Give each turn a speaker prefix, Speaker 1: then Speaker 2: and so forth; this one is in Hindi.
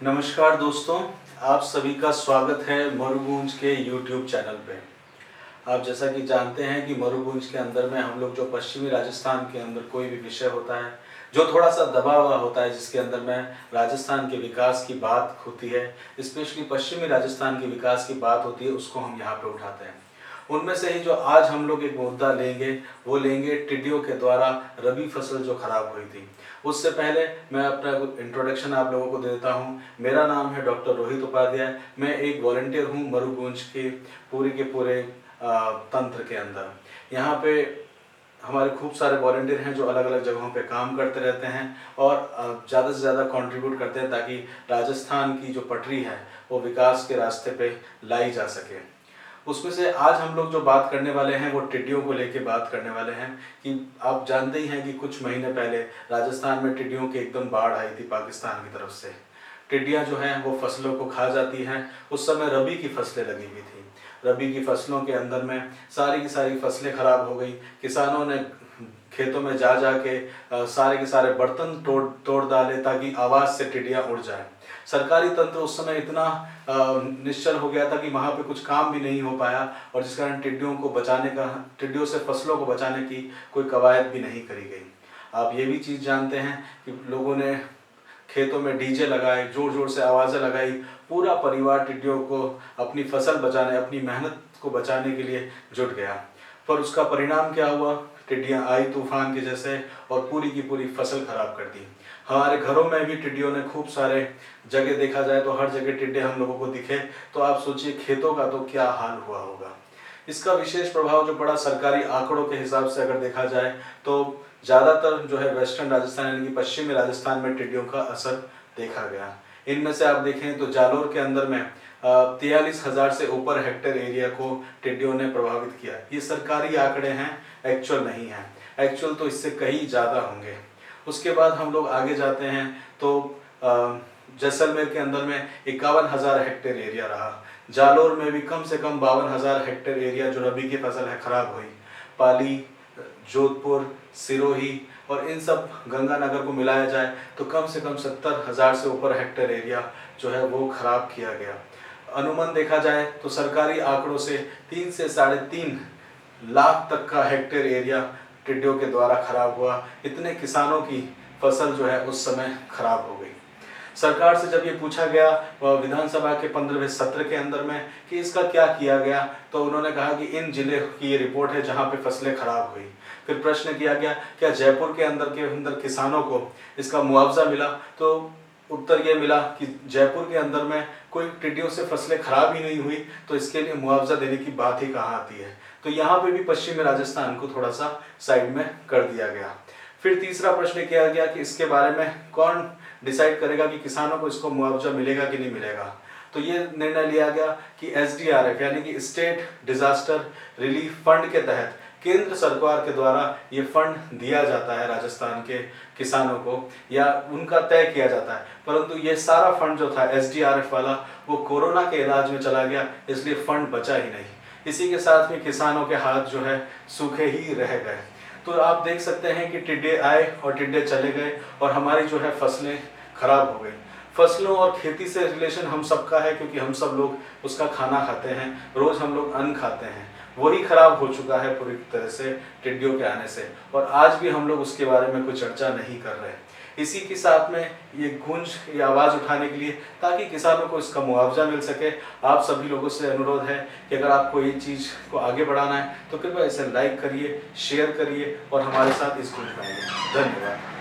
Speaker 1: नमस्कार दोस्तों, आप सभी का स्वागत है मरुगूंज के YouTube चैनल पे। आप जैसा कि जानते हैं कि मरुगूंज के अंदर में हम लोग जो पश्चिमी राजस्थान के अंदर कोई भी विषय होता है जो थोड़ा सा दबा हुआ होता है, जिसके अंदर में राजस्थान के विकास की बात होती है, स्पेशली पश्चिमी राजस्थान के विकास की बात होती है, उसको हम यहाँ पे उठाते हैं। उनमें से ही जो आज हम लोग एक मुद्दा लेंगे वो लेंगे टिड्डियों के द्वारा रबी फसल जो खराब हुई थी। उससे पहले मैं अपना इंट्रोडक्शन आप लोगों को देता हूँ। मेरा नाम है डॉक्टर रोहित उपाध्याय। मैं एक वॉलंटियर हूँ मरुगूंज के पूरे तंत्र के अंदर। यहाँ पे हमारे खूब सारे वॉलंटियर हैं जो अलग अलग जगहों पे काम करते रहते हैं और ज़्यादा से ज़्यादा कंट्रीब्यूट करते हैं ताकि राजस्थान की जो पटरी है वो विकास के रास्ते पे लाई जा सके। उसमें से आज हम लोग जो बात करने वाले हैं वो टिड्डियों को लेके बात करने वाले हैं कि आप जानते ही हैं कि कुछ महीने पहले राजस्थान में टिड्डियों की एकदम बाढ़ आई थी पाकिस्तान की तरफ से। टिड्डियाँ जो हैं वो फसलों को खा जाती हैं। उस समय रबी की फसलें लगी हुई थी। रबी की फसलों के अंदर में सारी की सारी फसलें खराब हो गई। किसानों ने खेतों में जा के सारे के सारे बर्तन तोड़ डाले ताकि आवाज़ से टिड्डियाँ उड़ जाए। सरकारी तंत्र उस समय इतना निश्चल हो गया था कि वहाँ पे कुछ काम भी नहीं हो पाया और जिस कारण टिड्डियों से फसलों को बचाने की कोई कवायद भी नहीं करी गई। आप ये भी चीज़ जानते हैं कि लोगों ने खेतों में डीजे लगाए, जोर जोर से आवाज़ें लगाई। पूरा परिवार टिड्डियों को अपनी फसल बचाने, अपनी मेहनत को बचाने के लिए जुट गया। पर उसका परिणाम क्या हुआ? टिड्डियाँ आई तूफान के जैसे और पूरी की पूरी फसल खराब कर दी। हमारे घरों में भी टिड्डियों ने खूब सारे जगह, देखा जाए तो हर जगह टिड्डे हम लोगों को दिखे। तो आप सोचिए खेतों का तो क्या हाल हुआ होगा। इसका विशेष प्रभाव जो पड़ा सरकारी आंकड़ों के हिसाब से अगर देखा जाए तो ज़्यादातर जो है वेस्टर्न राजस्थान यानी कि पश्चिमी राजस्थान में टिड्डियों का असर देखा गया। इनमें से आप देखें तो जालोर के अंदर में 43,000 से ऊपर हेक्टेयर एरिया को टिड्डियों ने प्रभावित किया। ये सरकारी आंकड़े हैं, एक्चुअल नहीं है। एक्चुअल तो इससे कहीं ज़्यादा होंगे। उसके बाद हम लोग आगे जाते हैं तो जैसलमेर के अंदर में 51,000 हेक्टेयर एरिया रहा। जालोर में भी कम से कम 52,000 हेक्टेयर एरिया जो रबी की फसल है खराब हुई। पाली, जोधपुर, सिरोही और इन सब गंगानगर को मिलाया जाए तो कम से कम 70,000 से ऊपर हेक्टेयर एरिया जो है वो खराब किया गया। अनुमान देखा जाए तो सरकारी आंकड़ों से 3 से 3.5 लाख तक का हेक्टेयर एरिया टिड्डियों के द्वारा खराब हुआ। इतने किसानों की फसल जो है उस समय खराब हो गई। सरकार से जब ये पूछा गया विधानसभा के 15वें सत्र के अंदर में कि इसका क्या किया गया, तो उन्होंने कहा कि इन जिले की ये रिपोर्ट है जहाँ पे फसलें खराब हुई। फिर प्रश्न किया गया क्या जयपुर के अंदर किसानों को इसका मुआवजा मिला, तो उत्तर ये मिला कि जयपुर के अंदर में कोई टिड्डियों से फसलें खराब ही नहीं हुई, तो इसके लिए मुआवजा देने की बात ही कहाँ आती है। तो यहाँ पे भी पश्चिमी राजस्थान को थोड़ा सा साइड में कर दिया गया। फिर तीसरा प्रश्न किया गया कि इसके बारे में कौन डिसाइड करेगा कि किसानों को इसको मुआवजा मिलेगा कि नहीं मिलेगा। तो ये निर्णय लिया गया कि SDRF यानी कि स्टेट डिजास्टर रिलीफ फंड के तहत केंद्र सरकार के द्वारा ये फंड दिया जाता है राजस्थान के किसानों को, या उनका तय किया जाता है। परंतु ये सारा फंड जो था SDRF वाला वो कोरोना के इलाज में चला गया, इसलिए फंड बचा ही नहीं। इसी के साथ में किसानों के हाथ जो है सूखे ही रह गए। तो आप देख सकते हैं कि टिड्डे आए और टिड्डे चले गए और हमारी जो है फसलें खराब हो गई। फसलों और खेती से रिलेशन हम सबका है क्योंकि हम सब लोग उसका खाना खाते हैं, रोज हम लोग अन्न खाते हैं। वही खराब हो चुका है पूरी तरह से टिड्डियों के आने से, और आज भी हम लोग उसके बारे में कोई चर्चा नहीं कर रहे। इसी के साथ में ये आवाज़ उठाने के लिए ताकि किसानों को इसका मुआवजा मिल सके, आप सभी लोगों से अनुरोध है कि अगर आपको ये चीज़ को आगे बढ़ाना है तो कृपया इसे लाइक करिए, शेयर करिए और हमारे साथ इसको उठाइए। धन्यवाद।